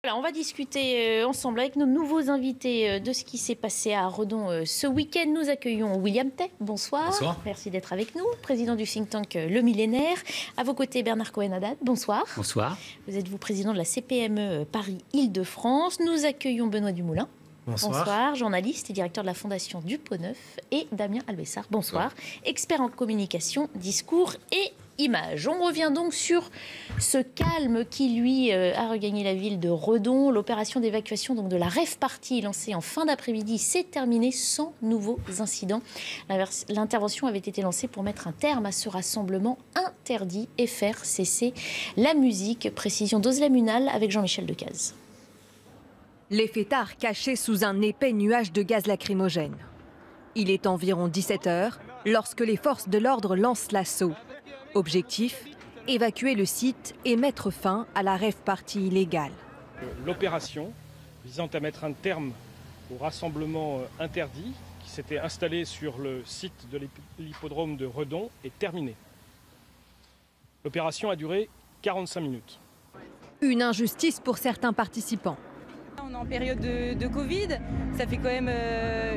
Voilà, on va discuter ensemble avec nos nouveaux invités de ce qui s'est passé à Redon ce week-end. Nous accueillons William Tay. Bonsoir. Bonsoir. Merci d'être avec nous, président du think tank Le Millénaire. À vos côtés, Bernard Cohen-Haddad. Bonsoir. Bonsoir. Vous êtes président de la CPME Paris-Île-de-France. Nous accueillons Benoît Dumoulin. Bonsoir. Bonsoir, journaliste et directeur de la Fondation du Pot Neuf. Et Damien Albessard. Bonsoir. Expert en communication, discours et images. On revient donc sur ce calme qui, lui, a regagné la ville de Redon. L'opération d'évacuation donc de la rave party lancée en fin d'après-midi s'est terminée sans nouveaux incidents. L'intervention avait été lancée pour mettre un terme à ce rassemblement interdit et faire cesser la musique. Précision d'Ozlem Unal avec Jean-Michel Decaze. Les fêtards cachés sous un épais nuage de gaz lacrymogène. Il est environ 17 h lorsque les forces de l'ordre lancent l'assaut. Objectif, évacuer le site et mettre fin à la rave party illégale. L'opération visant à mettre un terme au rassemblement interdit qui s'était installé sur le site de l'hippodrome de Redon est terminée. L'opération a duré 45 minutes. Une injustice pour certains participants. On est en période de Covid, ça fait quand même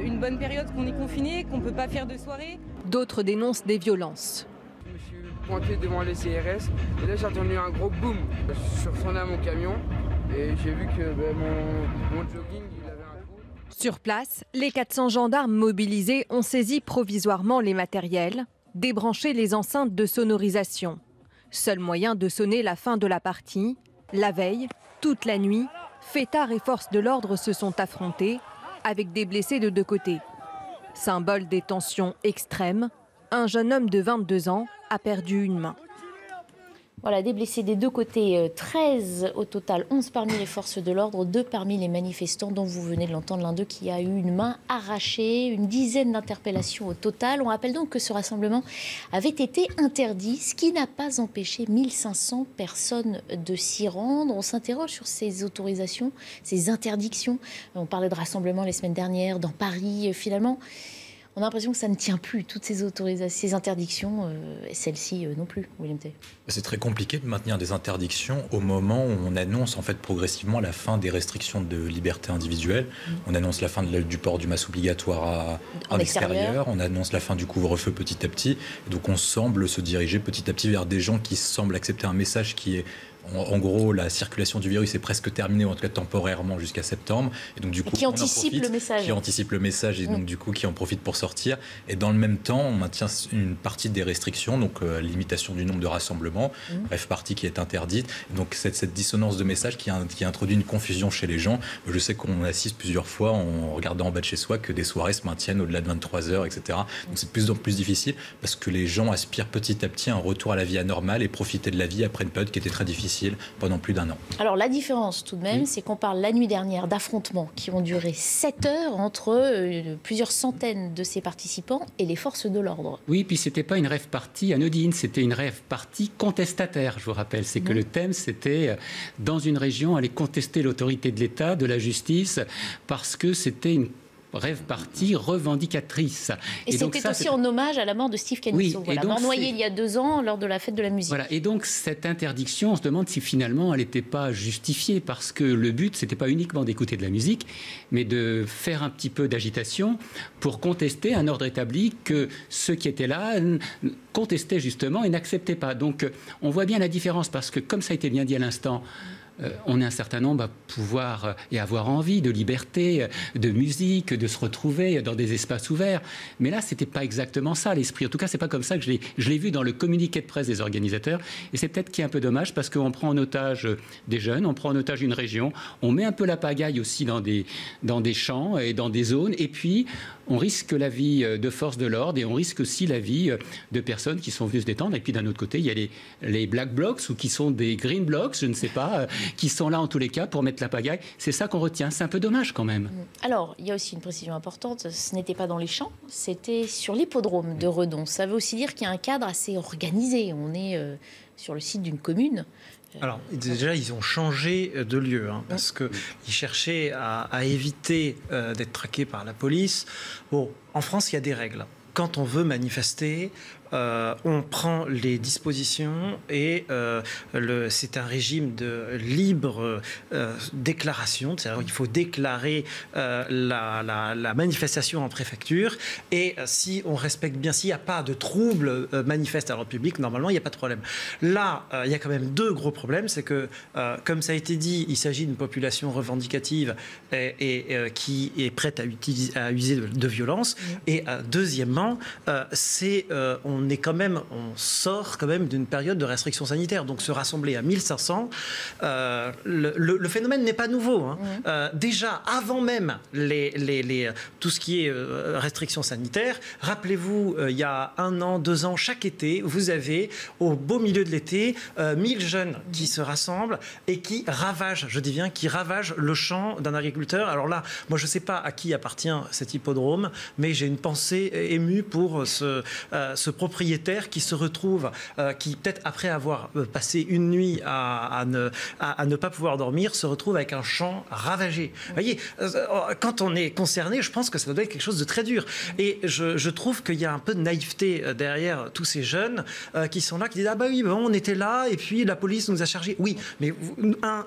une bonne période qu'on est confiné, qu'on ne peut pas faire de soirée. D'autres dénoncent des violences. Je me suis pointé devant les CRS et là j'ai entendu un gros boom. Je suis retourné à mon camion et j'ai vu que mon jogging il avait un trou. Sur place, les 400 gendarmes mobilisés ont saisi provisoirement les matériels, débranché les enceintes de sonorisation. Seul moyen de sonner la fin de la partie. La veille, toute la nuit, fêtards et forces de l'ordre se sont affrontés, avec des blessés de deux côtés. Symbole des tensions extrêmes, un jeune homme de 22 ans a perdu une main. Voilà, des blessés des deux côtés, 13 au total, 11 parmi les forces de l'ordre, 2 parmi les manifestants dont vous venez de l'entendre, l'un d'eux qui a eu une main arrachée, une dizaine d'interpellations au total. On rappelle donc que ce rassemblement avait été interdit, ce qui n'a pas empêché 1500 personnes de s'y rendre. On s'interroge sur ces autorisations, ces interdictions. On parlait de rassemblement les semaines dernières dans Paris, finalement. On a l'impression que ça ne tient plus, toutes ces autorisations, ces interdictions, et celles-ci non plus, William Tay. C'est très compliqué de maintenir des interdictions au moment où on annonce en fait progressivement la fin des restrictions de liberté individuelle. On annonce la fin du port du masque obligatoire en extérieur. On annonce la fin du couvre-feu petit à petit. Et donc on semble se diriger petit à petit vers des gens qui semblent accepter un message qui est... En gros, la circulation du virus est presque terminée, ou en tout cas temporairement jusqu'à septembre. Et donc, du coup, qui anticipe le message. Qui anticipe le message et donc, du coup, qui en profite pour sortir. Et dans le même temps, on maintient une partie des restrictions, donc limitation du nombre de rassemblements, bref, partie qui est interdite. Et donc, cette dissonance de message qui introduit une confusion chez les gens. Je sais qu'on assiste plusieurs fois en regardant en bas de chez soi que des soirées se maintiennent au-delà de 23 h, etc. Donc, c'est de plus en plus difficile parce que les gens aspirent petit à petit à un retour à la vie anormale et profiter de la vie après une période qui était très difficile pendant plus d'1 an. Alors la différence tout de même, c'est qu'on parle la nuit dernière d'affrontements qui ont duré 7 heures entre plusieurs centaines de ces participants et les forces de l'ordre. Oui, puis c'était pas une rave party anodine, c'était une rave party contestataire, je vous rappelle. C'est que le thème, c'était dans une région aller contester l'autorité de l'État, de la justice, parce que c'était une rêve partie revendicatrice. Et c'était aussi en hommage à la mort de Steve Canisso, oui, mort noyé il y a 2 ans lors de la fête de la musique. Voilà. Et donc cette interdiction, on se demande si finalement elle n'était pas justifiée, parce que le but, c'était pas uniquement d'écouter de la musique, mais de faire un petit peu d'agitation pour contester un ordre établi que ceux qui étaient là contestaient justement et n'acceptaient pas. Donc on voit bien la différence, parce que comme ça a été bien dit à l'instant, on est un certain nombre à pouvoir et avoir envie de liberté, de musique, de se retrouver dans des espaces ouverts. Mais là, c'était pas exactement ça l'esprit. En tout cas, c'est pas comme ça que je l'ai vu dans le communiqué de presse des organisateurs. Et c'est peut-être qui est un peu dommage, parce qu'on prend en otage des jeunes, on prend en otage une région, on met un peu la pagaille aussi dans des champs et dans des zones. Et puis, on risque la vie de forces de l'ordre et on risque aussi la vie de personnes qui sont venues se détendre. Et puis d'un autre côté, il y a les black blocs ou qui sont des green blocs, je ne sais pas, qui sont là en tous les cas pour mettre la pagaille. C'est ça qu'on retient. C'est un peu dommage quand même. Alors, il y a aussi une précision importante. Ce n'était pas dans les champs, c'était sur l'hippodrome de Redon. Ça veut aussi dire qu'il y a un cadre assez organisé. On est sur le site d'une commune. Alors déjà, ils ont changé de lieu, parce qu'ils cherchaient à éviter d'être traqués par la police. Bon, en France, il y a des règles. Quand on veut manifester, on prend les dispositions et c'est un régime de libre déclaration, c'est-à-dire il faut déclarer la manifestation en préfecture, et si on respecte bien, s'il n'y a pas de troubles manifestes à l'ordre public, normalement il n'y a pas de problème. Là, il y a quand même deux gros problèmes, c'est que, comme ça a été dit, il s'agit d'une population revendicative et qui est prête à user de violence, et deuxièmement, on sort quand même d'une période de restrictions sanitaires, donc se rassembler à 1500, le phénomène n'est pas nouveau, hein. Déjà, avant même tout ce qui est restrictions sanitaires, rappelez-vous, il y a 1 an, 2 ans, chaque été, vous avez, au beau milieu de l'été, 1000 jeunes qui se rassemblent et qui ravagent, je dis bien, qui ravagent le champ d'un agriculteur. Alors là, moi, je ne sais pas à qui appartient cet hippodrome, mais j'ai une pensée émue pour ce propriétaire qui se retrouve, qui peut-être après avoir passé une nuit à ne pas pouvoir dormir, se retrouve avec un champ ravagé. Vous voyez, quand on est concerné, je pense que ça doit être quelque chose de très dur. Et je trouve qu'il y a un peu de naïveté derrière tous ces jeunes qui sont là, qui disent « Ah bah oui, bon, on était là, et puis la police nous a chargés. » Oui, mais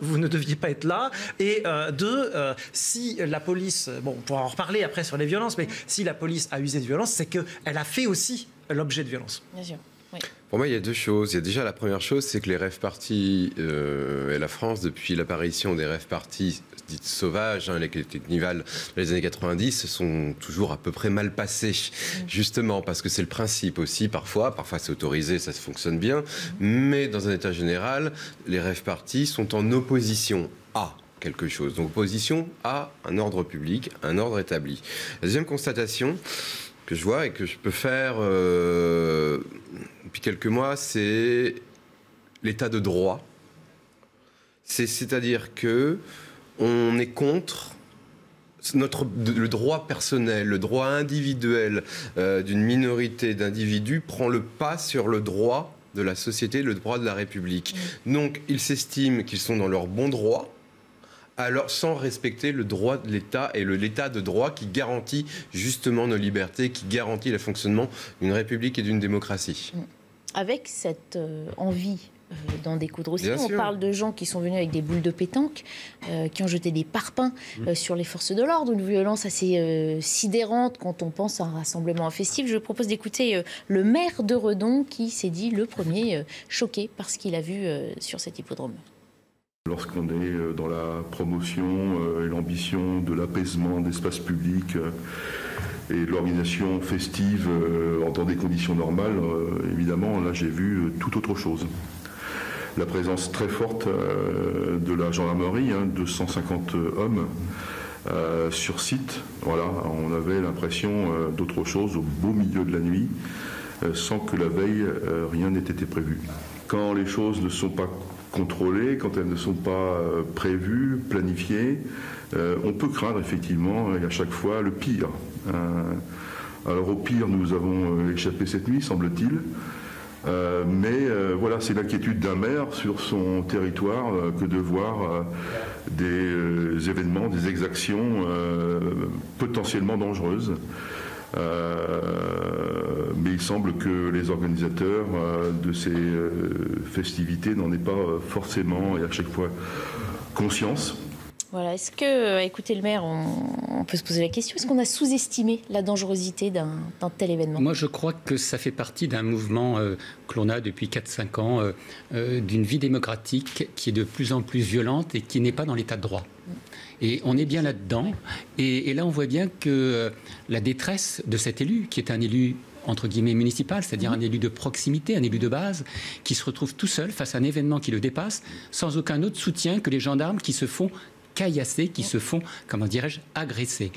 vous ne deviez pas être là. Et deux, si la police, bon, on pourra en reparler après sur les violences, mais si la police a usé de violence, c'est qu'elle a fait aussi l'objet de violence. Bien sûr. Oui. Pour moi, il y a deux choses. Il y a déjà la première chose, c'est que les rave-parties et la France, depuis l'apparition des rave-parties dites sauvages, les carnivals dans les années 90, se sont toujours à peu près mal passés, justement, parce que c'est le principe aussi, parfois c'est autorisé, ça fonctionne bien, mais dans un état général, les rave-parties sont en opposition à quelque chose. Donc, opposition à un ordre public, un ordre établi. La deuxième constatation que je vois et que je peux faire depuis quelques mois, c'est l'état de droit. C'est-à-dire que on est contre le droit personnel, le droit individuel d'une minorité d'individus prend le pas sur le droit de la société, le droit de la République. Donc, ils s'estiment qu'ils sont dans leur bon droit, alors sans respecter le droit de l'État et l'état de droit qui garantit justement nos libertés, qui garantit le fonctionnement d'une République et d'une démocratie. Avec cette envie d'en découdre aussi, Bien on sûr. parle de gens qui sont venus avec des boules de pétanque, qui ont jeté des parpaings sur les forces de l'ordre, une violence assez sidérante quand on pense à un rassemblement festif. Je propose d'écouter le maire de Redon qui s'est dit le premier choqué par ce qu'il a vu sur cet hippodrome. Lorsqu'on est dans la promotion et l'ambition de l'apaisement d'espace public et de l'organisation festive dans des conditions normales, évidemment, là j'ai vu tout autre chose. La présence très forte de la gendarmerie, 250 hommes sur site. Voilà, on avait l'impression d'autre chose au beau milieu de la nuit, sans que la veille, rien n'ait été prévu. Quand les choses ne sont pas contrôlées, quand elles ne sont pas prévues, planifiées, on peut craindre effectivement à chaque fois le pire. Alors au pire, nous avons échappé cette nuit, semble-t-il. Mais voilà, c'est l'inquiétude d'un maire sur son territoire que de voir des événements, des exactions potentiellement dangereuses. Mais il semble que les organisateurs de ces festivités n'en aient pas forcément et à chaque fois conscience. Voilà, est-ce que, écoutez le maire, on peut se poser la question, est-ce qu'on a sous-estimé la dangerosité d'un tel événement ? Moi, je crois que ça fait partie d'un mouvement que l'on a depuis 4-5 ans, d'une vie démocratique qui est de plus en plus violente et qui n'est pas dans l'état de droit. Et on est bien là-dedans. Et là, on voit bien que la détresse de cet élu, qui est un élu entre guillemets municipal, c'est-à-dire un élu de proximité, un élu de base, qui se retrouve tout seul face à un événement qui le dépasse, sans aucun autre soutien que les gendarmes qui se font caillassés, qui se font, comment dirais-je, agressés.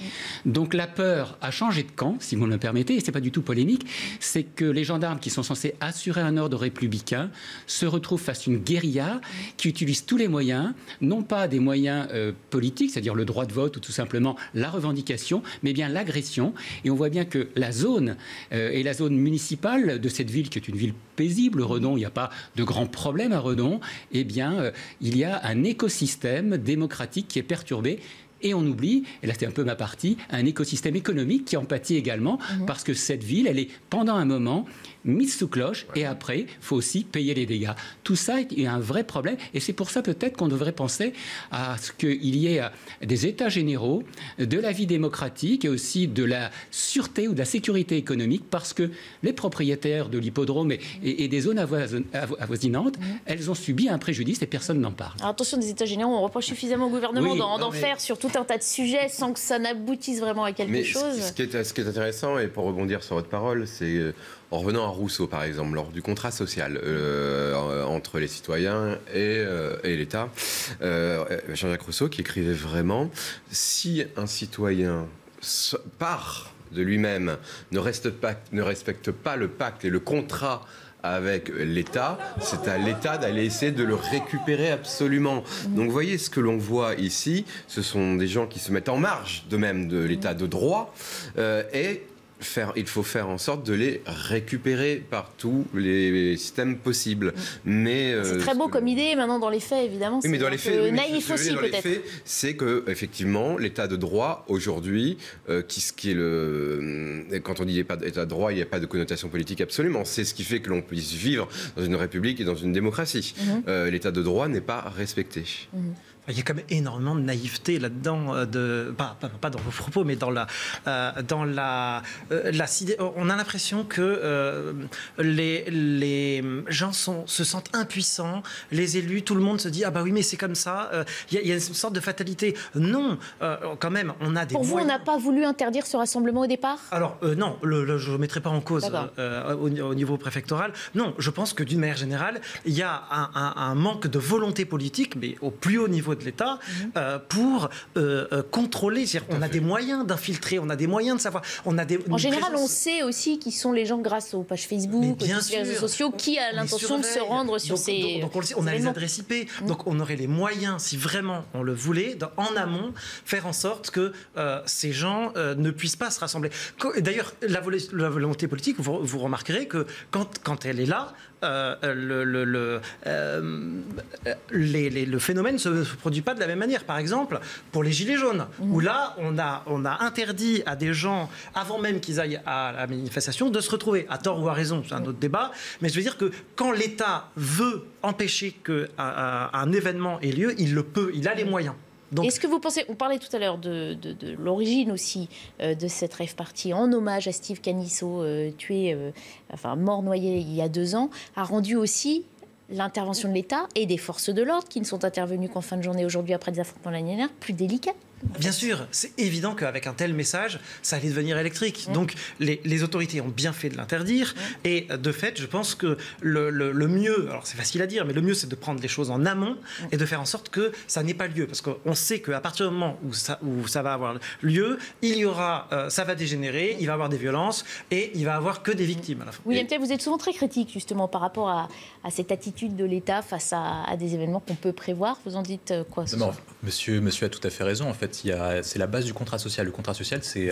Donc la peur a changé de camp, si vous me le permettez, et ce n'est pas du tout polémique, c'est que les gendarmes qui sont censés assurer un ordre républicain se retrouvent face à une guérilla qui utilise tous les moyens, non pas des moyens politiques, c'est-à-dire le droit de vote ou tout simplement la revendication, mais bien l'agression. Et on voit bien que la zone est la zone municipale de cette ville, qui est une ville paisible, Redon, il n'y a pas de grands problèmes à Redon, eh bien, il y a un écosystème démocratique qui est perturbé, Et on oublie, et là c'est un peu ma partie, un écosystème économique qui en pâtit également, parce que cette ville, elle est pendant un moment mise sous cloche, et après, il faut aussi payer les dégâts. Tout ça est un vrai problème, et c'est pour ça peut-être qu'on devrait penser à ce qu'il y ait des états généraux de la vie démocratique et aussi de la sûreté ou de la sécurité économique, parce que les propriétaires de l'hippodrome et des zones avoisinantes, elles ont subi un préjudice et personne n'en parle. Alors attention, des états généraux, on reproche suffisamment au gouvernement d'en faire sur tout un tas de sujets sans que ça n'aboutisse vraiment à quelque chose. Ce qui est intéressant, et pour rebondir sur votre parole, c'est en revenant à Rousseau, par exemple, lors du contrat social entre les citoyens et l'État, Jean-Jacques Rousseau qui écrivait vraiment « Si un citoyen part de lui-même, ne respecte pas le pacte et le contrat avec l'État, c'est à l'État d'aller essayer de le récupérer absolument. » Donc vous voyez, ce que l'on voit ici, ce sont des gens qui se mettent en marge de même de l'État de droit il faut faire en sorte de les récupérer par tous les systèmes possibles. Mais c'est très beau comme idée, maintenant dans les faits, évidemment, c'est un peu naïf aussi peut-être. C'est que effectivement, l'état de droit aujourd'hui, quand on dit état de droit, il n'y a pas de connotation politique absolument. C'est ce qui fait que l'on puisse vivre dans une république et dans une démocratie. L'état de droit n'est pas respecté. Il y a quand même énormément de naïveté là-dedans, pas dans vos propos, mais on a l'impression que les gens se sentent impuissants, les élus, tout le monde se dit ah bah oui mais c'est comme ça. Il y a une sorte de fatalité. Non, quand même, on a des. Pour vous, on n'a pas voulu interdire ce rassemblement au départ ? Alors non, je ne mettrai pas en cause au niveau préfectoral. Non, je pense que d'une manière générale, il y a un manque de volonté politique, mais au plus haut niveau de l'État, pour contrôler. On a des moyens d'infiltrer, on a des moyens de savoir. En général, on sait aussi qui sont les gens grâce aux pages Facebook, aux réseaux sociaux, qui a l'intention de se rendre sur ces. Donc on le sait, on a les adresses IP, donc on aurait les moyens, si vraiment on le voulait, en amont, faire en sorte que ces gens ne puissent pas se rassembler. D'ailleurs, la volonté politique, vous remarquerez que quand elle est là, le phénomène ne se produit pas de la même manière. Par exemple, pour les Gilets jaunes, où là, on a interdit à des gens, avant même qu'ils aillent à la manifestation, de se retrouver, à tort ou à raison, c'est un autre débat, mais je veux dire que quand l'État veut empêcher qu'un événement ait lieu, il le peut, il a les moyens. Est-ce que vous pensez, on parlait tout à l'heure de l'origine aussi de cette rave party en hommage à Steve Canisso, mort noyé il y a 2 ans, a rendu aussi l'intervention de l'État et des forces de l'ordre qui ne sont intervenues qu'en fin de journée aujourd'hui après des affrontements l'année dernière plus délicats. Bien sûr, c'est évident qu'avec un tel message, ça allait devenir électrique. Donc les autorités ont bien fait de l'interdire. Et de fait, je pense que le mieux, alors c'est facile à dire, mais le mieux c'est de prendre les choses en amont et de faire en sorte que ça n'ait pas lieu. Parce qu'on sait qu'à partir du moment où ça va avoir lieu, ça va dégénérer, il va y avoir des violences et il va y avoir que des victimes à la fin. William Tay, vous êtes souvent très critique justement par rapport à cette attitude de l'État face à des événements qu'on peut prévoir. Vous en dites quoi ? Monsieur a tout à fait raison. En fait, c'est la base du contrat social. Le contrat social, c'est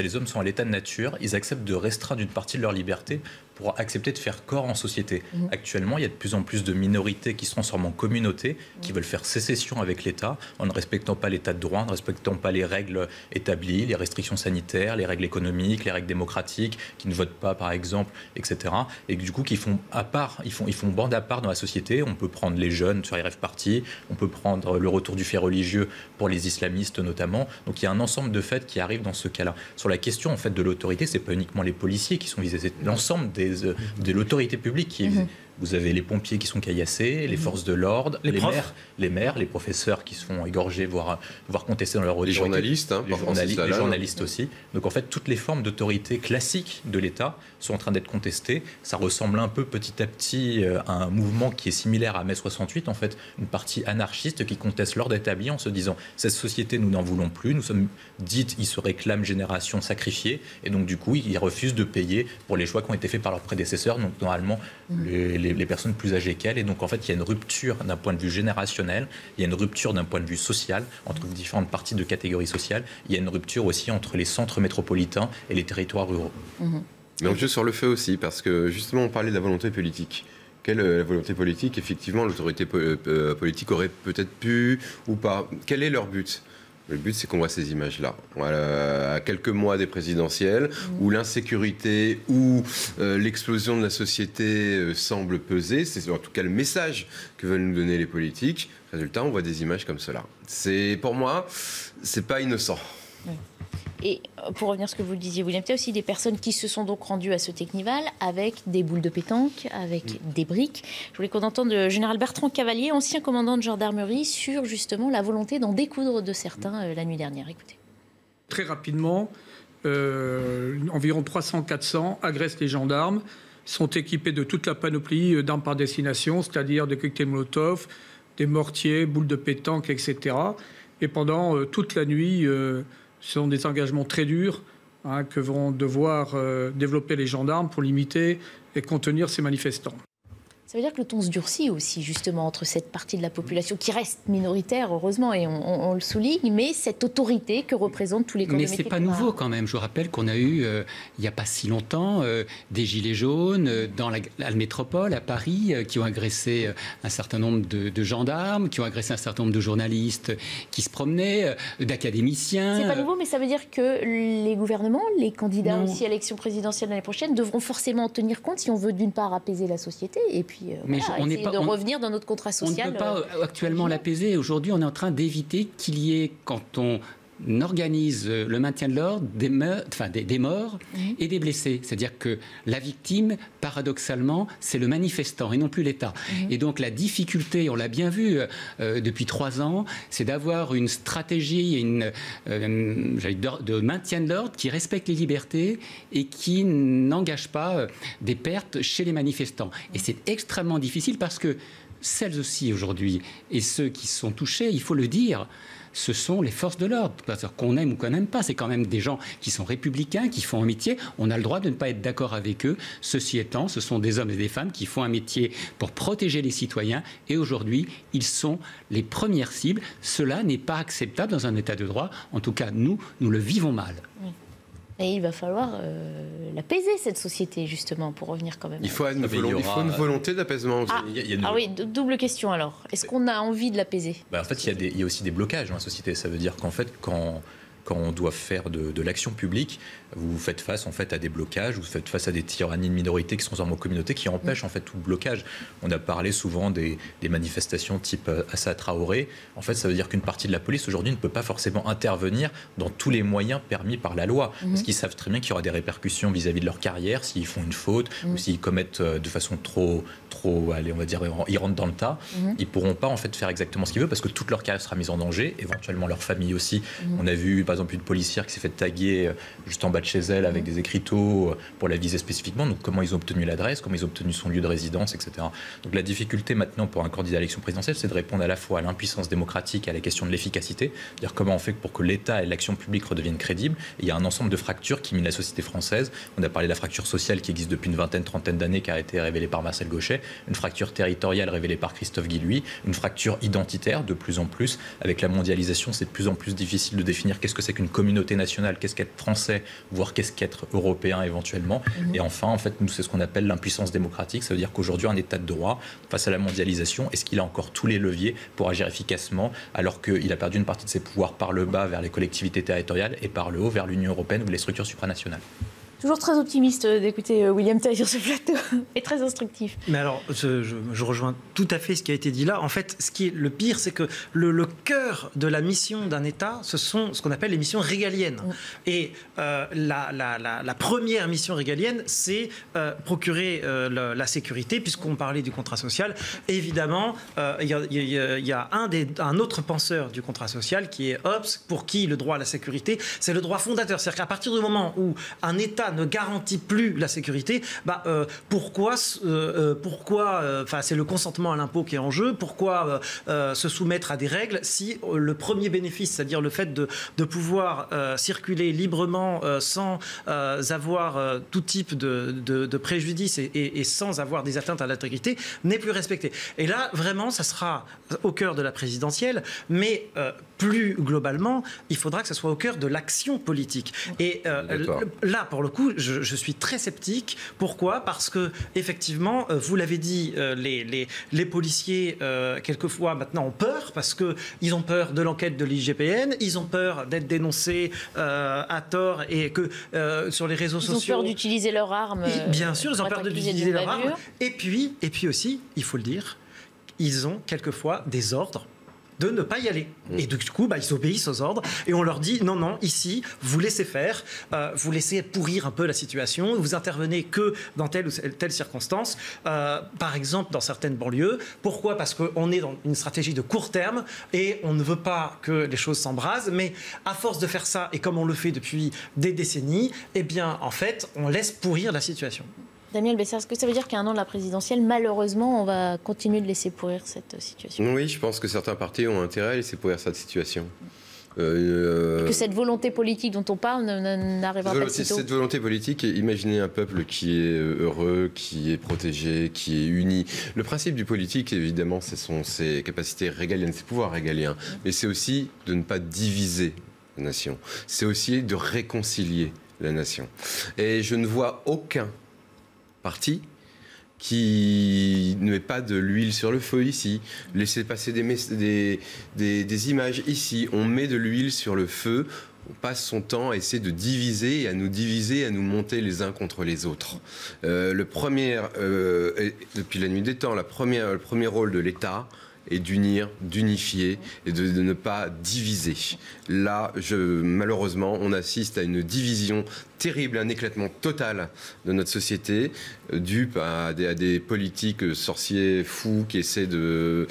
les hommes sont à l'état de nature. Ils acceptent de restreindre une partie de leur liberté pour accepter de faire corps en société. Actuellement, il y a de plus en plus de minorités qui se transforment en communautés, qui veulent faire sécession avec l'État, en ne respectant pas l'État de droit, en ne respectant pas les règles établies, les restrictions sanitaires, les règles économiques, les règles démocratiques, qui ne votent pas, par exemple, etc. Et du coup, qui font ils font bande à part dans la société. On peut prendre les jeunes sur les rave parties, on peut prendre le retour du fait religieux pour les islamistes notamment. Donc il y a un ensemble de faits qui arrivent dans ce cas-là. Sur la question en fait de l'autorité, c'est pas uniquement les policiers qui sont visés, c'est l'ensemble de l'autorité publique qui est visée. Vous avez les pompiers qui sont caillassés, les forces de l'ordre, les maires, les professeurs qui se font égorger, voire contester dans leur autorité. Les journalistes aussi. Donc en fait, toutes les formes d'autorité classiques de l'État sont en train d'être contestées. Ça ressemble un peu petit à petit à un mouvement qui est similaire à mai 68, en fait, une partie anarchiste qui conteste l'ordre établi en se disant cette société, nous n'en voulons plus, nous sommes dites, ils se réclament génération sacrifiée, et donc du coup, ils refusent de payer pour les choix qui ont été faits par leurs prédécesseurs, donc normalement les personnes plus âgées qu'elles. Et donc, en fait, il y a une rupture d'un point de vue générationnel, il y a une rupture d'un point de vue social, entre différentes parties de catégories sociales. Il y a une rupture aussi entre les centres métropolitains et les territoires ruraux. Mais juste sur le fait aussi, parce que justement, on parlait de la volonté politique. Quelle est la volonté politique ? Effectivement, l'autorité politique aurait peut-être pu ou pas. Quel est leur but ? Le but, c'est qu'on voit ces images-là. Voilà, à quelques mois des présidentielles, où l'insécurité, où l'explosion de la société semble peser, c'est en tout cas le message que veulent nous donner les politiques. Résultat, on voit des images comme cela. Pour moi, c'est pas innocent. Oui. Et pour revenir à ce que vous disiez, William, il y a aussi des personnes qui se sont donc rendues à ce Teknival avec des boules de pétanque, avec des briques. Je voulais qu'on entende le général Bertrand Cavalier, ancien commandant de gendarmerie, sur justement la volonté d'en découdre de certains la nuit dernière. Écoutez. Très rapidement, environ 300-400 agressent les gendarmes, sont équipés de toute la panoplie d'armes par destination, c'est-à-dire de cocktails Molotov, des mortiers, boules de pétanque, etc. Et pendant toute la nuit... ce sont des engagements très durs que vont devoir développer les gendarmes pour limiter et contenir ces manifestants. Ça veut dire que le ton se durcit aussi, justement, entre cette partie de la population qui reste minoritaire, heureusement, et on le souligne, mais cette autorité que représentent tous les corps de métier. Mais ce n'est pas nouveau quand même. Je vous rappelle qu'on a eu, il n'y a pas si longtemps, des gilets jaunes dans la métropole, à Paris, qui ont agressé un certain nombre de gendarmes, qui ont agressé un certain nombre de journalistes qui se promenaient, d'académiciens. C'est pas nouveau, mais ça veut dire que les gouvernements, les candidats aussi à l'élection présidentielle l'année prochaine, devront forcément en tenir compte si on veut d'une part apaiser la société et puis mais voilà, revenir dans notre contrat social. On ne peut pas actuellement l'apaiser. Aujourd'hui, on est en train d'éviter qu'il y ait, quand on organise le maintien de l'ordre, des morts et des blessés. C'est-à-dire que la victime, paradoxalement, c'est le manifestant et non plus l'État. Et donc la difficulté, on l'a bien vu depuis 3 ans, c'est d'avoir une stratégie de maintien de l'ordre qui respecte les libertés et qui n'engage pas des pertes chez les manifestants. Et c'est extrêmement difficile parce que celles aussi aujourd'hui et ceux qui sont touchés, il faut le dire, ce sont les forces de l'ordre. Qu'on aime ou qu'on n'aime pas, c'est quand même des gens qui sont républicains, qui font un métier. On a le droit de ne pas être d'accord avec eux. Ceci étant, ce sont des hommes et des femmes qui font un métier pour protéger les citoyens. Et aujourd'hui, ils sont les premières cibles. Cela n'est pas acceptable dans un État de droit. En tout cas, nous le vivons mal. Oui. Et il va falloir l'apaiser, cette société, justement, pour revenir quand même. Il faut une volonté d'apaisement. Oui, double question alors. Est-ce qu'on a envie de l'apaiser ? En fait, il y a aussi des blocages dans la société. Ça veut dire qu'en fait, quand on doit faire de l'action publique, vous faites face en fait à des blocages, vous faites face à des tyrannies de minorités qui sont en communauté qui empêchent en fait tout le blocage. On a parlé souvent des manifestations type Assa Traoré. En fait, ça veut dire qu'une partie de la police aujourd'hui ne peut pas forcément intervenir dans tous les moyens permis par la loi, parce qu'ils savent très bien qu'il y aura des répercussions vis-à-vis de leur carrière s'ils font une faute ou s'ils commettent de façon trop, allez, on va dire, ils rentrent dans le tas. Ils pourront pas en fait faire exactement ce qu'ils veulent parce que toute leur carrière sera mise en danger, éventuellement leur famille aussi. On a vu par exemple une policière qui s'est fait taguer juste en bas de chez elle avec des écriteaux pour la viser spécifiquement. Donc comment ils ont obtenu l'adresse, comment ils ont obtenu son lieu de résidence, etc. Donc la difficulté maintenant pour un candidat à l'élection présidentielle, c'est de répondre à la fois à l'impuissance démocratique et à la question de l'efficacité. C'est-à-dire comment on fait pour que l'État et l'action publique redeviennent crédibles. Et il y a un ensemble de fractures qui minent la société française. On a parlé de la fracture sociale qui existe depuis une trentaine d'années, qui a été révélée par Marcel Gauchet, une fracture territoriale révélée par Christophe Guilluy, une fracture identitaire de plus en plus. Avec la mondialisation, c'est de plus en plus difficile de définir qu'est-ce que c'est qu'une communauté nationale, qu'est-ce qu'être français, voire qu'est-ce qu'être européen éventuellement. Et enfin, en fait, nous, c'est ce qu'on appelle l'impuissance démocratique. Ça veut dire qu'aujourd'hui, un État de droit, face à la mondialisation, est-ce qu'il a encore tous les leviers pour agir efficacement, alors qu'il a perdu une partie de ses pouvoirs par le bas vers les collectivités territoriales et par le haut vers l'Union européenne ou les structures supranationales? Toujours très optimiste d'écouter William Tay sur ce plateau et très instructif. Mais alors, je rejoins tout à fait ce qui a été dit là. En fait, ce qui est le pire, c'est que le cœur de la mission d'un État, ce sont ce qu'on appelle les missions régaliennes. Et la première mission régalienne, c'est procurer la sécurité, puisqu'on parlait du contrat social. Évidemment, il y a un autre penseur du contrat social qui est Hobbes, pour qui le droit à la sécurité, c'est le droit fondateur. C'est-à-dire qu'à partir du moment où un État ne garantit plus la sécurité, pourquoi c'est le consentement à l'impôt qui est en jeu, pourquoi se soumettre à des règles si le premier bénéfice, c'est-à-dire le fait de pouvoir circuler librement sans avoir tout type de préjudice et sans avoir des atteintes à l'intégrité, n'est plus respecté. Et là, vraiment, ça sera au cœur de la présidentielle, mais plus globalement, il faudra que ça soit au cœur de l'action politique. Et là, pour le coup, coup, je suis très sceptique. Pourquoi? Parce que, effectivement, vous l'avez dit, les policiers, quelquefois, maintenant, ont peur, parce qu'ils ont peur de l'enquête de l'IGPN, ils ont peur d'être dénoncés à tort, et que sur les réseaux sociaux... Ils ont peur d'utiliser leur arme. Bien sûr, ils ont peur d'utiliser leur arme. Et puis aussi, il faut le dire, ils ont quelquefois des ordres de ne pas y aller. Et du coup, ils obéissent aux ordres et on leur dit non, ici, vous laissez faire, vous laissez pourrir un peu la situation, vous intervenez que dans telle ou telle circonstance, par exemple dans certaines banlieues. Pourquoi? Parce qu'on est dans une stratégie de court terme et on ne veut pas que les choses s'embrasent, mais à force de faire ça, et comme on le fait depuis des décennies, eh bien, en fait, on laisse pourrir la situation. Damien Elbessard, est-ce que ça veut dire qu'à un an de la présidentielle, malheureusement, on va continuer de laisser pourrir cette situation? Oui, je pense que certains partis ont intérêt à laisser pourrir cette situation. Que cette volonté politique dont on parle n'arrivera pas si tôt. Cette volonté politique, imaginez un peuple qui est heureux, qui est protégé, qui est uni. Le principe du politique, évidemment, ce sont ses capacités régaliennes, ses pouvoirs régaliens. Mais c'est aussi de ne pas diviser la nation. C'est aussi de réconcilier la nation. Et je ne vois aucun parti qui ne met pas de l'huile sur le feu ici, laisser passer des images ici, on met de l'huile sur le feu, on passe son temps à essayer de diviser et à nous diviser, à nous monter les uns contre les autres. Depuis la nuit des temps, le premier rôle de l'État est d'unir, d'unifier et de ne pas diviser. Là, malheureusement, on assiste à une division terrible, un éclatement total de notre société, dû à des politiques sorciers fous qui essaient de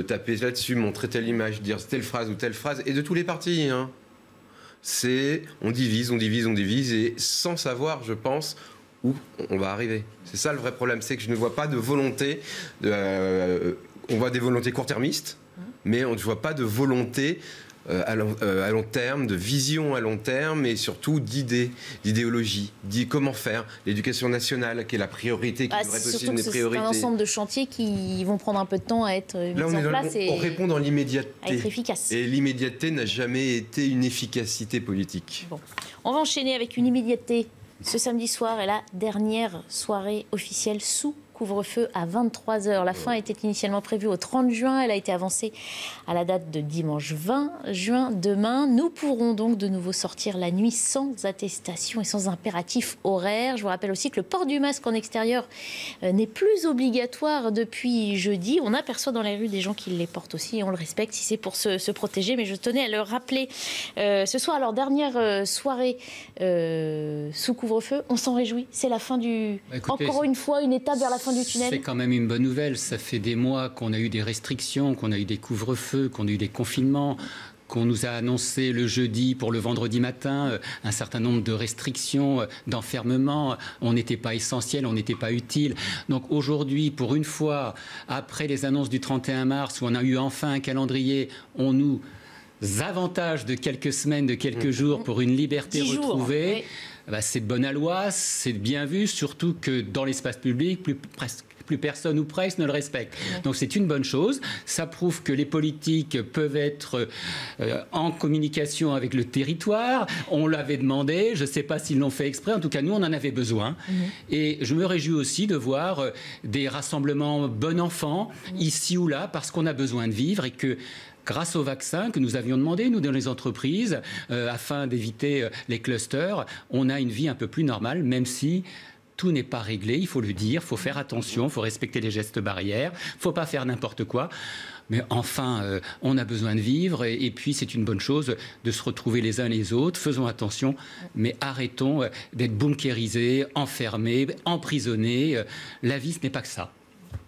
taper là-dessus, montrer telle image, dire telle phrase ou telle phrase, et de tous les partis. Hein. On divise, et sans savoir, je pense, où on va arriver. C'est ça le vrai problème, c'est que je ne vois pas de volonté on voit des volontés court-termistes, mais on ne voit pas de volonté à long terme, de vision à long terme, et surtout d'idéologie, comment faire l'éducation nationale, qui est la priorité, qui devrait être aussi une des priorités. C'est un ensemble de chantiers qui vont prendre un peu de temps à être mis en place. On répond dans l'immédiateté. À être efficace. Et l'immédiateté n'a jamais été une efficacité politique. Bon. On va enchaîner avec une immédiateté. Ce samedi soir est la dernière soirée officielle sous couvre-feu à 23 h. La fin était initialement prévue au 30 juin. Elle a été avancée à la date de dimanche 20 juin. Demain, nous pourrons donc de nouveau sortir la nuit sans attestation et sans impératif horaire. Je vous rappelle aussi que le port du masque en extérieur n'est plus obligatoire depuis jeudi. On aperçoit dans les rues des gens qui les portent aussi et on le respecte si c'est pour se protéger. Mais je tenais à le rappeler ce soir, alors dernière soirée sous couvre-feu. On s'en réjouit. C'est la fin encore une fois, une étape vers la fin du tunnel. C'est quand même une bonne nouvelle. Ça fait des mois qu'on a eu des restrictions, qu'on a eu des couvre-feux, qu'on a eu des confinements, qu'on nous a annoncé le jeudi pour le vendredi matin un certain nombre de restrictions, d'enfermement. On n'était pas essentiel, on n'était pas utile. Donc aujourd'hui, pour une fois, après les annonces du 31 mars, où on a eu enfin un calendrier, on nous avantage de quelques semaines, de quelques jours pour une liberté retrouvée. Oui. C'est bon à loi, c'est bien vu, surtout que dans l'espace public, plus personne ou presque ne le respecte. Donc c'est une bonne chose. Ça prouve que les politiques peuvent être en communication avec le territoire. On l'avait demandé, je ne sais pas s'ils l'ont fait exprès, en tout cas nous on en avait besoin. Et je me réjouis aussi de voir des rassemblements bon enfant, ici ou là, parce qu'on a besoin de vivre et que grâce au vaccin que nous avions demandé, nous, dans les entreprises, afin d'éviter les clusters, on a une vie un peu plus normale, même si tout n'est pas réglé, il faut le dire, il faut faire attention, il faut respecter les gestes barrières, il ne faut pas faire n'importe quoi. Mais enfin, on a besoin de vivre et puis c'est une bonne chose de se retrouver les uns les autres. Faisons attention, mais arrêtons d'être bunkérisés, enfermés, emprisonnés. La vie, ce n'est pas que ça.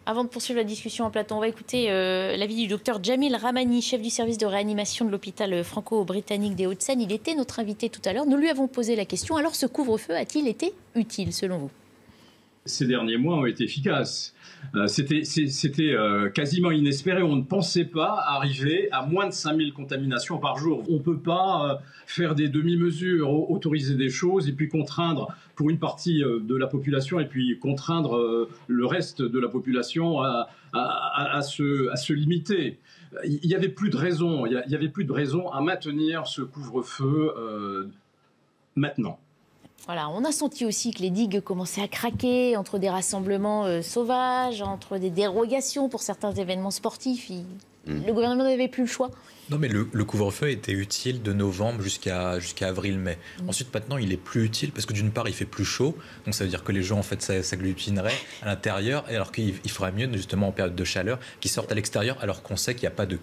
Avant de poursuivre la discussion en plateau, on va écouter l'avis du docteur Jamil Rahmani, chef du service de réanimation de l'hôpital franco-britannique des Hauts-de-Seine. Il était notre invité tout à l'heure. Nous lui avons posé la question. Alors, ce couvre-feu a-t-il été utile, selon vous? Ces derniers mois ont été efficaces. C'était quasiment inespéré. On ne pensait pas arriver à moins de 5000 contaminations par jour. On ne peut pas faire des demi-mesures, autoriser des choses et puis contraindre pour une partie de la population et puis contraindre le reste de la population à se limiter. Il n'y avait plus de raison. Il y avait plus de raison à maintenir ce couvre-feu maintenant. Voilà, on a senti aussi que les digues commençaient à craquer entre des rassemblements sauvages, entre des dérogations pour certains événements sportifs. Le gouvernement n'avait plus le choix. Non, mais le couvre-feu était utile de novembre jusqu'à avril-mai. Ensuite, maintenant, il est plus utile parce que d'une part, il fait plus chaud. Donc, ça veut dire que les gens, en fait, s'agglutineraient à l'intérieur, alors qu'il ferait mieux, justement, en période de chaleur, qu'ils sortent à l'extérieur, alors qu'on sait qu'il n'y a pas de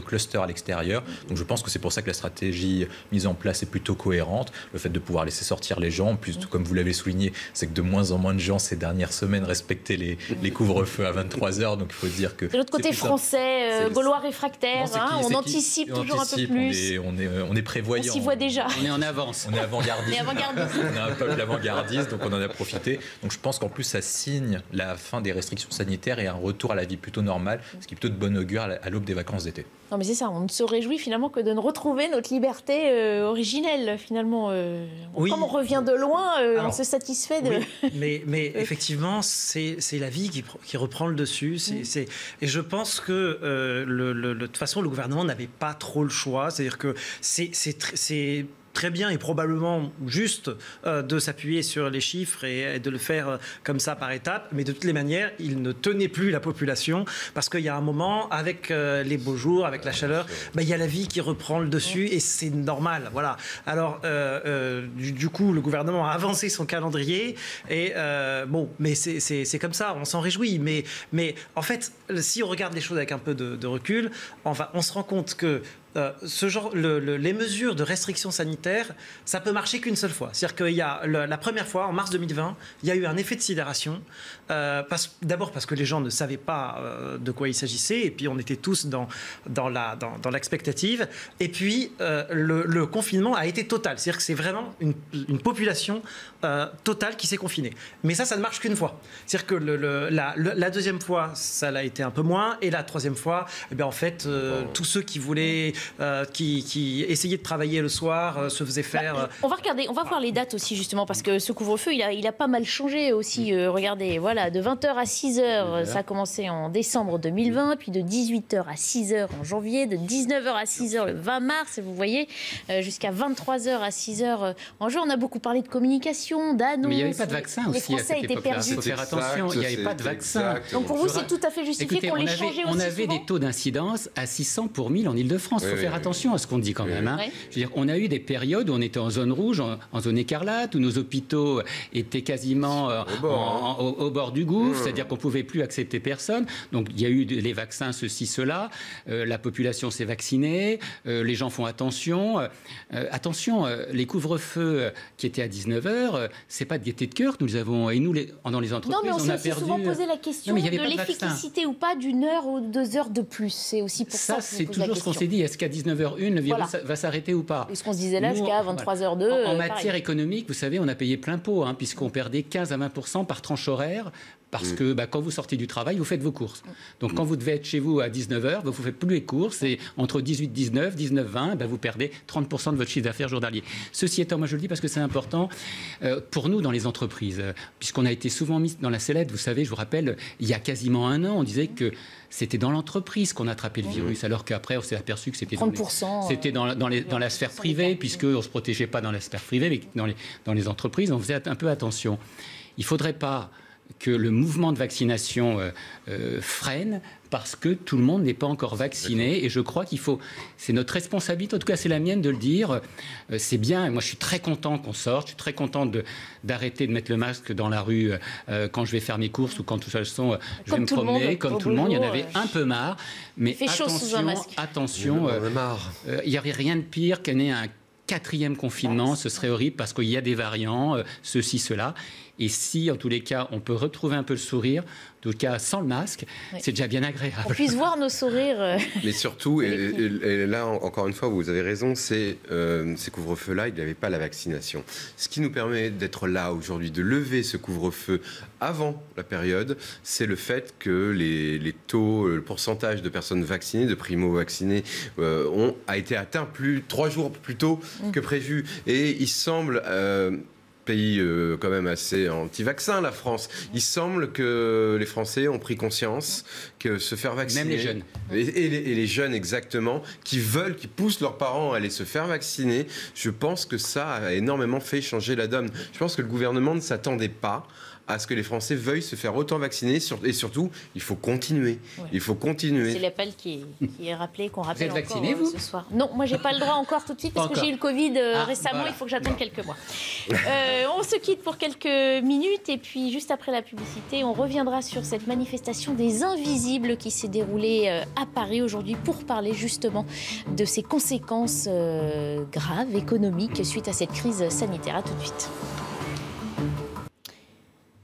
cluster à l'extérieur. Donc, je pense que c'est pour ça que la stratégie mise en place est plutôt cohérente. Le fait de pouvoir laisser sortir les gens, en plus, comme vous l'avez souligné, c'est que de moins en moins de gens, ces dernières semaines, respectaient les couvre-feux à 23h. Donc, il faut dire que... De l'autre côté français, gaulois réfractaires, on anticipe toujours un peu plus. On est prévoyant. On s'y voit déjà. On est en avance. On est avant-gardiste. On est un peuple avant-gardiste, donc on en a profité. Donc je pense qu'en plus, ça signe la fin des restrictions sanitaires et un retour à la vie plutôt normale, ce qui est plutôt de bon augure à l'aube des vacances d'été. Non, mais c'est ça, on ne se réjouit finalement que de retrouver notre liberté originelle, finalement. Comme on revient de loin, on se satisfait de... Oui, mais effectivement, c'est la vie qui reprend le dessus. Et je pense que, de toute façon, le gouvernement n'avait pas trop le choix. C'est-à-dire que c'est très bien et probablement juste de s'appuyer sur les chiffres et de le faire comme ça par étapes, mais de toutes les manières, il ne tenait plus la population parce qu'il y a un moment, avec les beaux jours, avec la chaleur, il y a la vie qui reprend le dessus et c'est normal. Voilà. Alors, du coup, le gouvernement a avancé son calendrier et mais c'est comme ça, on s'en réjouit. Mais en fait, si on regarde les choses avec un peu de recul, on se rend compte que les mesures de restriction sanitaire, ça peut marcher qu'une seule fois. C'est-à-dire qu'il y a la première fois, en mars 2020, il y a eu un effet de sidération. D'abord parce que les gens ne savaient pas de quoi il s'agissait, et puis on était tous dans l'expectative. Et puis le confinement a été total. C'est-à-dire que c'est vraiment une population totale qui s'est confinée. Mais ça ne marche qu'une fois. C'est-à-dire que la deuxième fois, ça l'a été un peu moins, et la troisième fois, en fait, tous ceux qui voulaient qui essayaient de travailler le soir se faisaient faire... On va voir les dates aussi, justement, parce que ce couvre-feu, il a pas mal changé aussi. Regardez, voilà, de 20h à 6h, ça a commencé en décembre 2020, puis de 18h à 6h en janvier, de 19h à 6h le 20 mars, et vous voyez, jusqu'à 23h à 6h en juin. On a beaucoup parlé de communication, d'annonces. Mais il n'y avait pas de vaccin aussi. Les Français étaient perdus. Il faut faire attention, il n'y avait pas de vaccin. Donc pour vous, c'est tout à fait justifié qu'on les changeait aussi. On avait des taux d'incidence à 600 pour 1000 en Ile-de-France. Il faut faire attention à ce qu'on dit quand même. Je veux dire, on a eu des périodes où on était en zone rouge, en zone écarlate, où nos hôpitaux étaient quasiment au bord du gouffre, c'est-à-dire qu'on ne pouvait plus accepter personne. Donc il y a eu les vaccins, ceci, cela. La population s'est vaccinée, les gens font attention. Attention, les couvre-feux qui étaient à 19h, ce n'est pas de gaieté de cœur que nous avons. Et nous, dans les entreprises, on a perdu... souvent posé la question de l'efficacité ou pas d'une heure ou 2 heures de plus. C'est aussi pour ça que c'est toujours ce qu'on s'est dit. Est-ce qu'à 19h01, le virus va s'arrêter ou pas? Et ce qu'on se disait là, jusqu'à 23h02. En matière économique, vous savez, on a payé plein pot, puisqu'on perdait 15 à 20% par tranche horaire. Parce que quand vous sortez du travail, vous faites vos courses. Donc quand vous devez être chez vous à 19h, vous ne faites plus les courses. Et entre 18-19, 19-20, vous perdez 30% de votre chiffre d'affaires journalier. Ceci étant, moi je le dis parce que c'est important pour nous dans les entreprises. Puisqu'on a été souvent mis dans la sellette, vous savez, je vous rappelle, il y a quasiment un an, on disait que c'était dans l'entreprise qu'on attrapait le virus, alors qu'après on s'est aperçu que c'était dans la sphère privée, puisqu'on ne se protégeait pas dans la sphère privée, mais dans les entreprises, on faisait un peu attention. Il ne faudrait pas que le mouvement de vaccination freine parce que tout le monde n'est pas encore vacciné. Et je crois qu'il faut... C'est notre responsabilité, en tout cas c'est la mienne de le dire. C'est bien, et moi je suis très content qu'on sorte, je suis très content d'arrêter de mettre le masque dans la rue quand je vais faire mes courses ou quand de toute façon je vais me promener, comme tout le monde. Il y en avait un peu marre. Mais attention, il n'y avait rien de pire qu'un 4e confinement, ce serait horrible parce qu'il y a des variants, ceci, cela. Et si, en tous les cas, on peut retrouver un peu le sourire, en tout cas sans le masque, c'est déjà bien agréable. On puisse voir nos sourires. Mais surtout, et là, encore une fois, vous avez raison, ces couvre-feux-là, il n'y avait pas la vaccination. Ce qui nous permet d'être là aujourd'hui, de lever ce couvre-feu avant la période, c'est le fait que les taux, le pourcentage de personnes vaccinées, de primo-vaccinées, a été atteint 3 jours plus tôt que prévu. Et il semble... pays quand même assez anti-vaccin, la France. Il semble que les Français ont pris conscience que se faire vacciner... Même les jeunes. Et les jeunes, exactement, qui poussent leurs parents à aller se faire vacciner. Je pense que ça a énormément fait changer la donne. Je pense que le gouvernement ne s'attendait pas à ce que les Français veuillent se faire autant vacciner. Et surtout, il faut continuer. Ouais. Il faut continuer. C'est l'appel qui est rappelé, qu'on rappelle encore vacciné, vous ce soir. Non, moi, j'ai pas le droit encore tout de suite parce que j'ai eu le Covid récemment. Voilà. Il faut que j'attende quelques mois. On se quitte pour quelques minutes et puis juste après la publicité, on reviendra sur cette manifestation des Invisibles qui s'est déroulée à Paris aujourd'hui pour parler justement de ses conséquences graves, économiques suite à cette crise sanitaire. À tout de suite.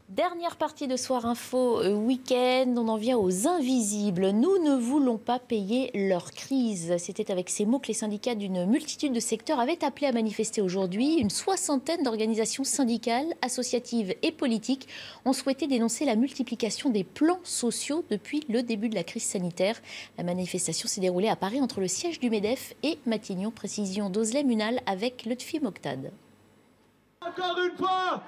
Dernière partie de Soir Info Week-end, on en vient aux Invisibles. Nous ne voulons pas payer leur crise. C'était avec ces mots que les syndicats d'une multitude de secteurs avaient appelé à manifester aujourd'hui. Une soixantaine d'organisations syndicales, associatives et politiques ont souhaité dénoncer la multiplication des plans sociaux depuis le début de la crise sanitaire. La manifestation s'est déroulée à Paris entre le siège du MEDEF et Matignon. Précision d'Ozlem Unal avec Lutfi Moqtad. Encore une fois,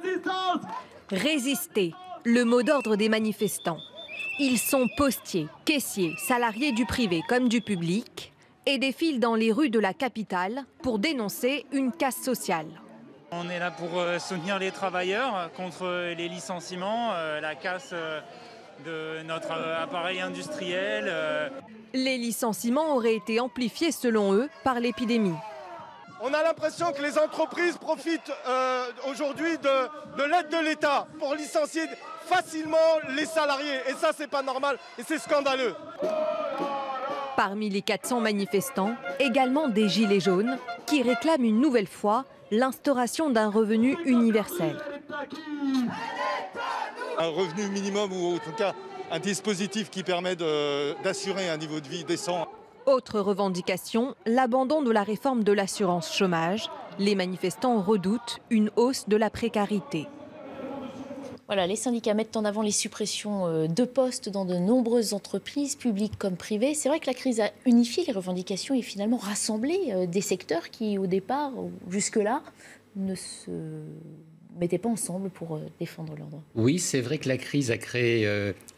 résistance! Résister, le mot d'ordre des manifestants. Ils sont postiers, caissiers, salariés du privé comme du public et défilent dans les rues de la capitale pour dénoncer une casse sociale. On est là pour soutenir les travailleurs contre les licenciements, la casse de notre appareil industriel. Les licenciements auraient été amplifiés selon eux par l'épidémie. On a l'impression que les entreprises profitent aujourd'hui de l'aide de l'État pour licencier facilement les salariés. Et ça, c'est pas normal et c'est scandaleux. Parmi les 400 manifestants, également des gilets jaunes qui réclament une nouvelle fois l'instauration d'un revenu universel. Un revenu minimum ou en tout cas un dispositif qui permet d'assurer un niveau de vie décent. Autre revendication, l'abandon de la réforme de l'assurance chômage. Les manifestants redoutent une hausse de la précarité. Voilà, les syndicats mettent en avant les suppressions de postes dans de nombreuses entreprises, publiques comme privées. C'est vrai que la crise a unifié les revendications et finalement rassemblé des secteurs qui, au départ, jusque-là, ne se mettaient pas ensemble pour défendre leurs droits. Oui, c'est vrai que la crise a créé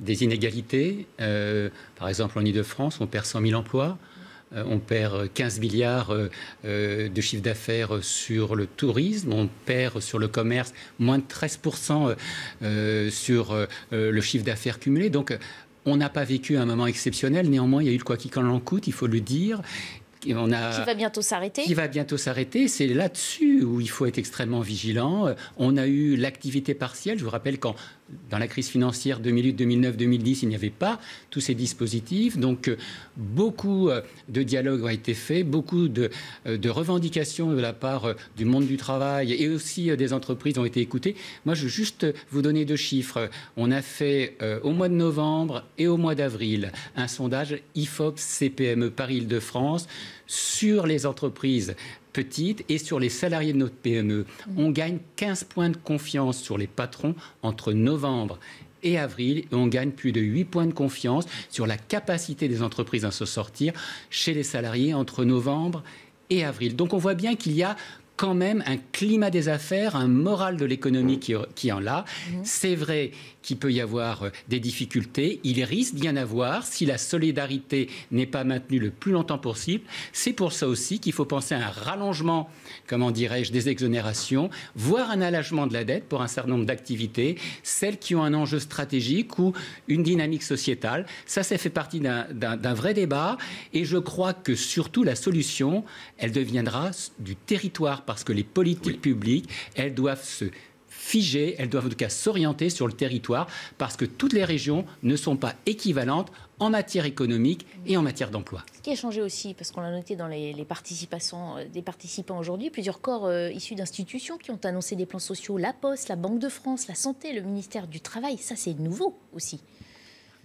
des inégalités. Par exemple, en Ile-de-France, on perd 100 000 emplois. On perd 15 milliards de chiffre d'affaires sur le tourisme. On perd sur le commerce moins de 13% sur le chiffre d'affaires cumulé. Donc, on n'a pas vécu un moment exceptionnel. Néanmoins, il y a eu le quoi qu'il en coûte, il faut le dire. Qui va bientôt s'arrêter. Qui va bientôt s'arrêter. C'est là-dessus où il faut être extrêmement vigilant. On a eu l'activité partielle. Je vous rappelle quand, dans la crise financière 2008, 2009, 2010, il n'y avait pas tous ces dispositifs. Donc, beaucoup de dialogues ont été faits, beaucoup de revendications de la part du monde du travail et aussi des entreprises ont été écoutées. Moi, je veux juste vous donner 2 chiffres. On a fait au mois de novembre et au mois d'avril un sondage IFOP-CPME Paris-Île-de-France sur les entreprises petites et sur les salariés de notre PME. On gagne 15 points de confiance sur les patrons entre novembre et avril et on gagne plus de 8 points de confiance sur la capacité des entreprises à se sortir chez les salariés entre novembre et avril. Donc on voit bien qu'il y a quand même un climat des affaires, un moral de l'économie qui en là. C'est vrai qu'il peut y avoir des difficultés. Il risque d'y en avoir si la solidarité n'est pas maintenue le plus longtemps possible. C'est pour ça aussi qu'il faut penser à un rallongement, comment dirais-je, des exonérations, voire un allègement de la dette pour un certain nombre d'activités, celles qui ont un enjeu stratégique ou une dynamique sociétale. Ça fait partie d'un vrai débat et je crois que surtout la solution, elle deviendra du territoire parce que les politiques publiques, elles doivent se figer, elles doivent en tout cas s'orienter sur le territoire parce que toutes les régions ne sont pas équivalentes en matière économique et en matière d'emploi. Ce qui a changé aussi, parce qu'on l'a noté dans les participants aujourd'hui, plusieurs corps issus d'institutions qui ont annoncé des plans sociaux, la Poste, la Banque de France, la Santé, le ministère du Travail, ça c'est nouveau aussi.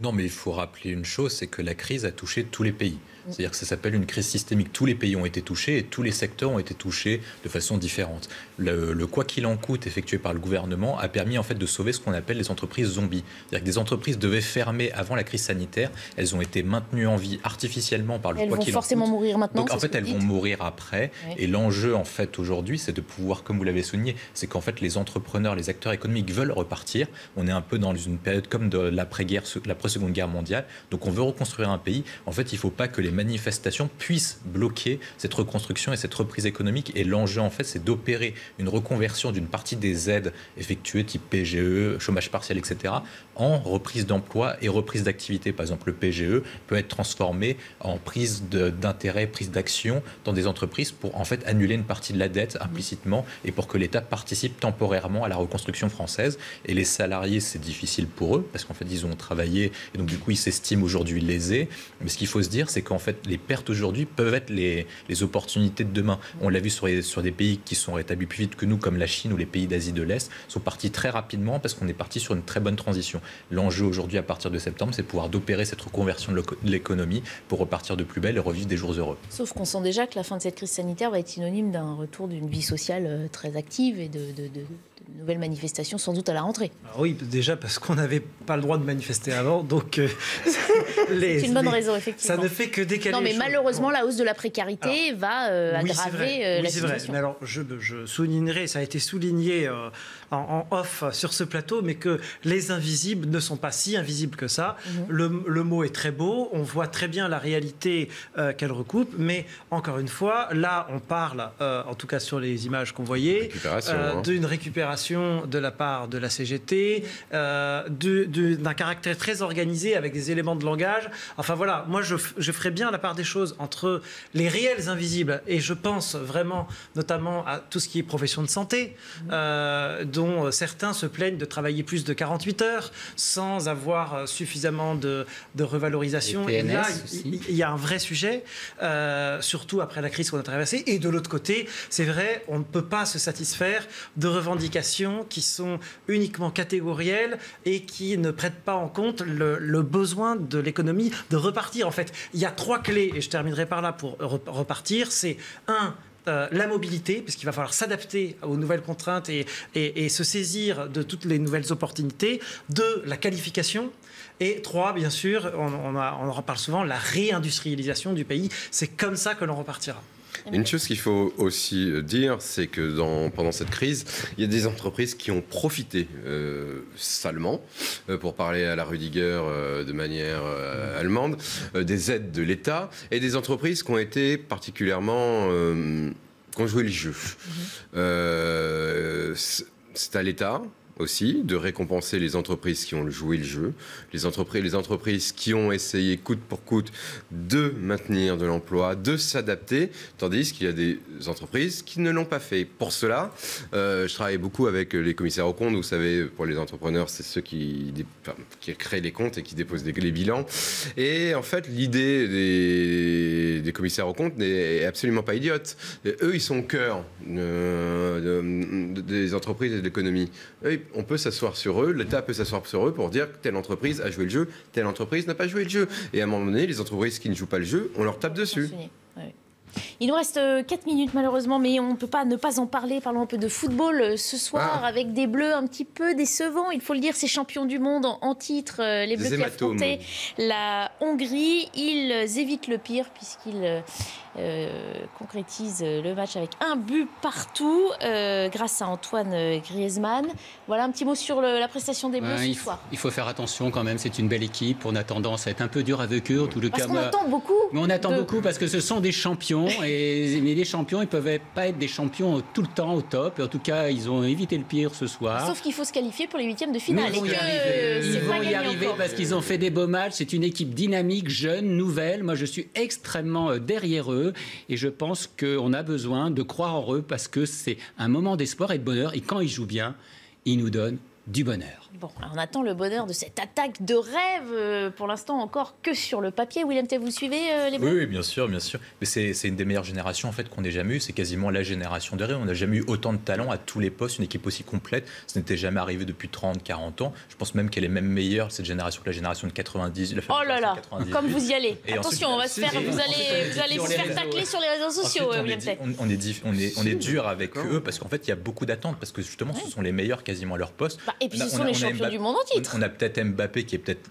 Non, mais il faut rappeler une chose, c'est que la crise a touché tous les pays. C'est-à-dire que ça s'appelle une crise systémique. Tous les pays ont été touchés et tous les secteurs ont été touchés de façon différente. Le quoi qu'il en coûte effectué par le gouvernement a permis en fait de sauver ce qu'on appelle les entreprises zombies. C'est-à-dire que des entreprises devaient fermer avant la crise sanitaire. Elles ont été maintenues en vie artificiellement par le quoi qu'il en coûte. Elles vont forcément mourir maintenant. Donc en fait, elles vont mourir après. Ouais. Et l'enjeu en fait aujourd'hui, c'est de pouvoir, comme vous l'avez souligné, c'est qu'en fait les entrepreneurs, les acteurs économiques veulent repartir. On est un peu dans une période comme de l'après-guerre, l'après-seconde guerre mondiale. Donc on veut reconstruire un pays. En fait, il ne faut pas que les manifestations puissent bloquer cette reconstruction et cette reprise économique. Et l'enjeu en fait, c'est d'opérer une reconversion d'une partie des aides effectuées type PGE, chômage partiel, etc. en reprise d'emploi et reprise d'activité. Par exemple, le PGE peut être transformé en prise d'intérêt, prise d'action dans des entreprises pour en fait annuler une partie de la dette implicitement et pour que l'État participe temporairement à la reconstruction française. Et les salariés, c'est difficile pour eux parce qu'en fait, ils ont travaillé et donc du coup, ils s'estiment aujourd'hui lésés. Mais ce qu'il faut se dire, c'est qu'en fait, les pertes aujourd'hui peuvent être les opportunités de demain. On l'a vu sur des pays qui sont rétablis plus vite que nous, comme la Chine ou les pays d'Asie de l'Est, sont partis très rapidement parce qu'on est parti sur une très bonne transition. L'enjeu aujourd'hui, à partir de septembre, c'est de pouvoir d'opérer cette reconversion de l'économie pour repartir de plus belle et revivre des jours heureux. Sauf qu'on sent déjà que la fin de cette crise sanitaire va être synonyme d'un retour d'une vie sociale très active et de nouvelles manifestations sans doute à la rentrée. Alors oui, déjà parce qu'on n'avait pas le droit de manifester avant, donc c'est une bonne raison, effectivement. Ça ne fait que décaler. Non, mais malheureusement, la hausse de la précarité va aggraver la situation. Mais alors, je soulignerai, ça a été souligné en off sur ce plateau, mais que les invisibles ne sont pas si invisibles que ça. Le mot est très beau, on voit très bien la réalité qu'elle recoupe, mais encore une fois, là, on parle, en tout cas sur les images qu'on voyait, d'une récupération de la part de la CGT, d'un caractère très organisé avec des éléments de langage. Enfin voilà, moi je ferais bien la part des choses entre les réels invisibles, et je pense vraiment notamment à tout ce qui est profession de santé, dont certains se plaignent de travailler plus de 48 heures sans avoir suffisamment de revalorisation. Et là, il y a un vrai sujet, surtout après la crise qu'on a traversée. Et de l'autre côté, c'est vrai, on ne peut pas se satisfaire de revendications qui sont uniquement catégorielles et qui ne prêtent pas en compte le besoin de l'économie de repartir. En fait, il y a 3 clés, et je terminerai par là pour repartir. C'est 1, la mobilité, parce qu'il va falloir s'adapter aux nouvelles contraintes et se saisir de toutes les nouvelles opportunités. 2, la qualification. Et 3, bien sûr, on en reparle souvent, la réindustrialisation du pays. C'est comme ça que l'on repartira. Une chose qu'il faut aussi dire, c'est que pendant cette crise, il y a des entreprises qui ont profité salement, pour parler à la Rudiger de manière allemande, des aides de l'État, et des entreprises qui ont été particulièrement... qui ont joué le jeu. C'est à l'État aussi de récompenser les entreprises qui ont joué le jeu, les entreprises qui ont essayé coûte pour coûte de maintenir de l'emploi, de s'adapter, tandis qu'il y a des entreprises qui ne l'ont pas fait. Pour cela, je travaille beaucoup avec les commissaires aux comptes. Vous savez, pour les entrepreneurs, c'est ceux qui créent les comptes et qui déposent les bilans. Et en fait, l'idée des commissaires aux comptes n'est absolument pas idiote. Et eux, ils sont au cœur des entreprises et de l'économie. On peut s'asseoir sur eux, l'État peut s'asseoir sur eux pour dire que telle entreprise a joué le jeu, telle entreprise n'a pas joué le jeu. Et à un moment donné, les entreprises qui ne jouent pas le jeu, on leur tape dessus. Il nous reste 4 minutes malheureusement, mais on ne peut pas ne pas en parler. Parlons un peu de football ce soir avec des Bleus un petit peu décevants. Il faut le dire, ces champions du monde en titre, les Bleus qui affrontaient la Hongrie. Ils évitent le pire puisqu'ils concrétisent le match avec un but partout grâce à Antoine Griezmann. Voilà un petit mot sur la prestation des Bleus ce soir. Il faut faire attention quand même, c'est une belle équipe. On a tendance à être un peu dur avec eux. En tout parce qu'on attend beaucoup. Mais on attend beaucoup parce que ce sont des champions. Mais les champions, ils ne peuvent pas être des champions tout le temps au top. En tout cas, ils ont évité le pire ce soir. Sauf qu'il faut se qualifier pour les 8e de finale. Ils vont y arriver parce qu'ils ont fait des beaux matchs. C'est une équipe dynamique, jeune, nouvelle. Moi, je suis extrêmement derrière eux. Et je pense qu'on a besoin de croire en eux parce que c'est un moment d'espoir et de bonheur. Et quand ils jouent bien, ils nous donnent du bonheur. Bon, alors on attend le bonheur de cette attaque de rêve, pour l'instant encore que sur le papier. William Tay, vous suivez les Bleus ? Oui, bien sûr, bien sûr. Mais c'est une des meilleures générations en fait qu'on ait jamais eu. C'est quasiment la génération de rêve. On n'a jamais eu autant de talent à tous les postes, une équipe aussi complète. Ce n'était jamais arrivé depuis 30, 40 ans. Je pense même qu'elle est même meilleure, cette génération, que la génération de 90. Oh là là, 98. Comme vous y allez. Et attention, on va se faire, vous allez vous faire tacler sur les réseaux sociaux, William Tay. On est dur avec eux parce qu'en fait, il y a beaucoup d'attentes parce que justement, ce sont les meilleurs quasiment à leur poste. Et puis ce sont les champions du monde en titre. On a peut-être Mbappé qui est peut-être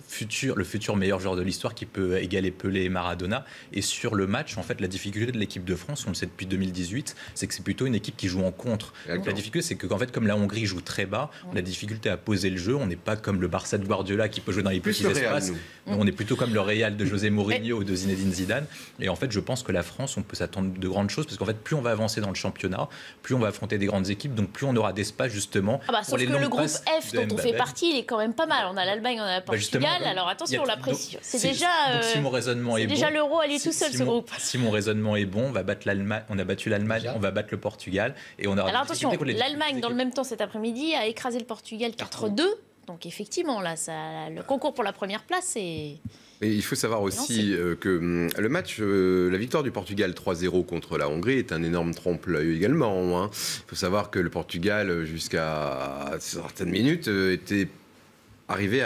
le futur meilleur joueur de l'histoire qui peut égaler Pelé et Maradona. Et sur le match, en fait, la difficulté de l'équipe de France, on le sait depuis 2018, c'est que c'est plutôt une équipe qui joue en contre. Donc, la difficulté, c'est qu'en fait, comme la Hongrie joue très bas, on a difficulté à poser le jeu. On n'est pas comme le Barça de Guardiola qui peut jouer dans les petits espaces. On est plutôt comme le Real de José Mourinho ou de Zinedine Zidane. Et en fait, je pense que la France, on peut s'attendre de grandes choses parce qu'en fait, plus on va avancer dans le championnat, plus on va affronter des grandes équipes, donc plus on aura d'espace justement. Sauf que le groupe F dont on fait partie, il est quand même pas mal. On a l'Allemagne, on a le Portugal. Alors attention, la pression. C'est déjà. Si mon raisonnement est bon, déjà l'euro à lui tout seul, ce groupe. Si mon raisonnement est bon, on va battre l'Allemagne. On a battu l'Allemagne, on va battre le Portugal et on aura. Alors attention, l'Allemagne dans le même temps cet après-midi a écrasé le Portugal 4-2. Donc effectivement, là, le concours pour la première place est. Et il faut savoir aussi que le match, la victoire du Portugal 3-0 contre la Hongrie est un énorme trompe-l'œil également. Il faut savoir que le Portugal, jusqu'à certaines minutes, était arrivé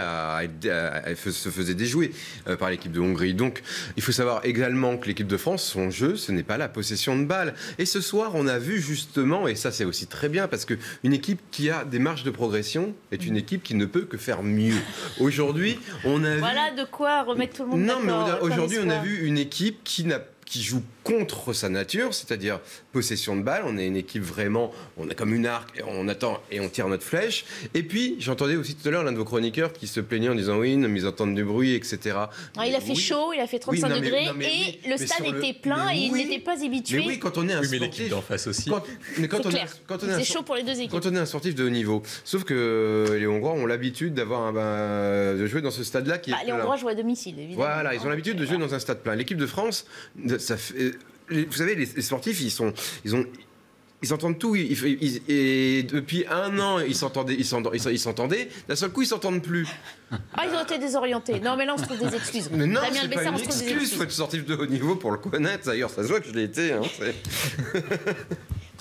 se faisait déjouer par l'équipe de Hongrie. Donc, il faut savoir également que l'équipe de France, son jeu, ce n'est pas la possession de balles. Et ce soir, on a vu justement, et ça c'est aussi très bien, parce qu'une équipe qui a des marges de progression est une équipe qui ne peut que faire mieux. Aujourd'hui, on a Voilà de quoi remettre tout le monde d'accord. Non, mais aujourd'hui, on a vu une équipe qui joue contre sa nature, c'est-à-dire possession de balle. On est une équipe vraiment, on a comme une arc, et on attend et on tire notre flèche. Et puis, j'entendais aussi tout à l'heure l'un de vos chroniqueurs qui se plaignait en disant oui, mais ils entendent du bruit, etc. Il a fait chaud, il a fait 35 degrés et le stade était plein et il n'était pas habitué. Mais oui, quand on est un sportif... mais l'équipe d'en face aussi. C'est chaud pour les deux équipes. Quand on est un sportif de haut niveau. Sauf que les Hongrois ont l'habitude de jouer dans ce stade-là qui est les Hongrois jouent à domicile, évidemment. Voilà, ils ont l'habitude de jouer dans un stade plein. L'équipe de France, ça fait... Vous savez, les sportifs, ils entendent tout. Et depuis un an, ils s'entendaient. D'un seul coup, ils s'entendent plus. Ils ont été désorientés. Non, mais là, on se trouve des excuses. Mais non, c'est pas une excuse. Il faut être sportif de haut niveau pour le connaître. D'ailleurs, ça se voit que je l'ai été.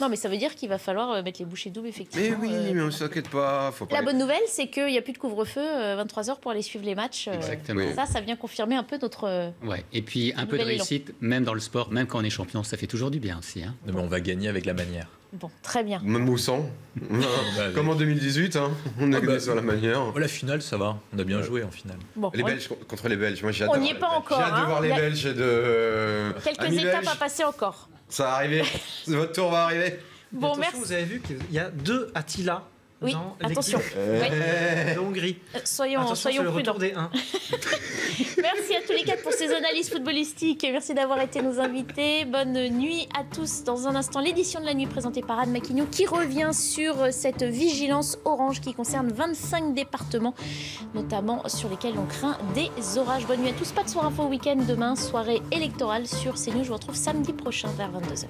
Non, mais ça veut dire qu'il va falloir mettre les bouchées doubles, effectivement. Mais oui, mais on ne s'inquiète pas. La bonne nouvelle, c'est qu'il n'y a plus de couvre-feu 23h pour aller suivre les matchs. Exactement. Ça vient confirmer un peu notre. Ouais. Et puis un peu de réussite, même dans le sport, même quand on est champion, ça fait toujours du bien aussi. Non, mais on va gagner avec la manière. Bon, très bien. Même au sang. Comme en 2018, on a gagné sur la manière. La finale, ça va. On a bien joué en finale. Bon, les Belges contre les Belges. Moi, j'ai hâte on n'y est pas encore. J'ai hâte de voir les Belges quelques étapes à passer encore. Ça va arriver. Votre tour va arriver. Bon, attention, merci. Vous avez vu qu'il y a 2 Attila dans attention. de Hongrie. Soyons prudents. Merci à tous les 4 pour ces analyses footballistiques et merci d'avoir été nos invités. Bonne nuit à tous. Dans un instant, l'édition de la nuit présentée par Anne Maquignon qui revient sur cette vigilance orange qui concerne 25 départements, notamment sur lesquels on craint des orages. Bonne nuit à tous. Pas de soir info week-end demain, soirée électorale sur CNews. Je vous retrouve samedi prochain vers 22h.